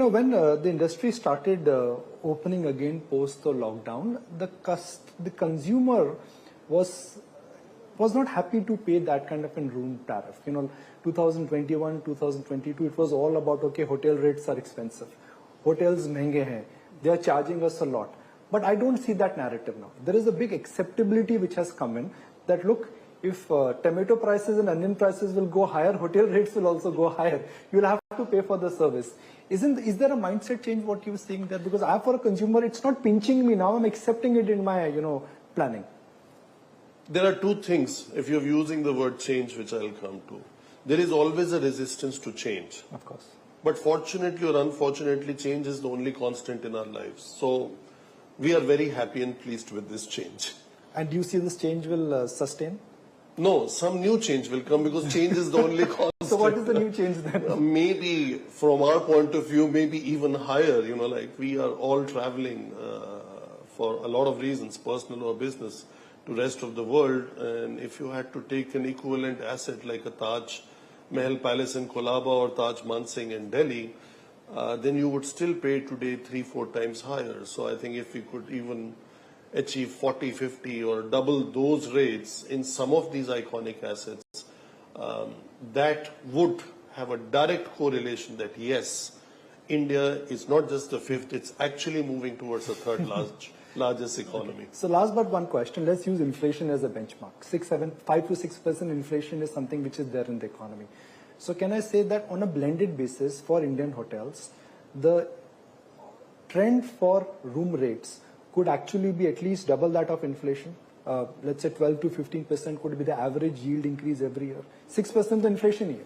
When the industry started opening again post the lockdown, the consumer was not happy to pay that kind of a room tariff. 2021, 2022, it was all about, okay, hotel rates are expensive. Hotels महंगे हैं. They are charging us a lot. But I don't see that narrative now. There is a big acceptability which has come in that, look, if tomato prices and onion prices will go higher, hotel rates will also go higher. You'll have to pay for the service. Is there a mindset change what you're seeing there? Because for a consumer, it's not pinching me now. I'm accepting it in my, planning. There are two things, if you're using the word change, which I'll come to. There is always a resistance to change. Of course. But fortunately or unfortunately, change is the only constant in our lives. So we are very happy and pleased with this change. And do you see this change will sustain? No, some new change will come because change is the only constant. So what is the new change then? Maybe from our point of view, maybe even higher, like we are all traveling for a lot of reasons, personal or business, to rest of the world. And if you had to take an equivalent asset like a Taj Mahal Palace in Colaba or Taj Mansingh in Delhi, then you would still pay today 3-4 times higher. So I think if we could even achieve 40, 50 or double those rates in some of these iconic assets, that would have a direct correlation that yes, India is not just the fifth, it's actually moving towards the third largest economy. Okay. So last but one question, let's use inflation as a benchmark. 5 to 6% inflation is something which is there in the economy. So can I say that on a blended basis for Indian hotels, the trend for room rates could actually be at least double that of inflation? Let's say 12 to 15% could be the average yield increase every year. 6% the inflation year.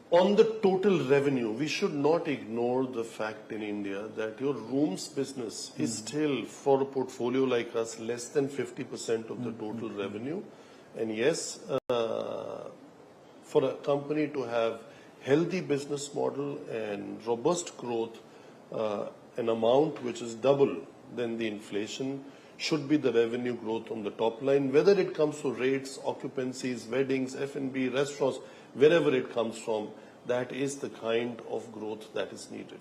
On the total revenue, we should not ignore the fact in India that your rooms business is still, for a portfolio like us, less than 50% of the total revenue. And yes, for a company to have healthy business model and robust growth, an amount which is double than the inflation should be the revenue growth on the top line, whether it comes to rates, occupancies, weddings, F&B, restaurants, wherever it comes from, that is the kind of growth that is needed.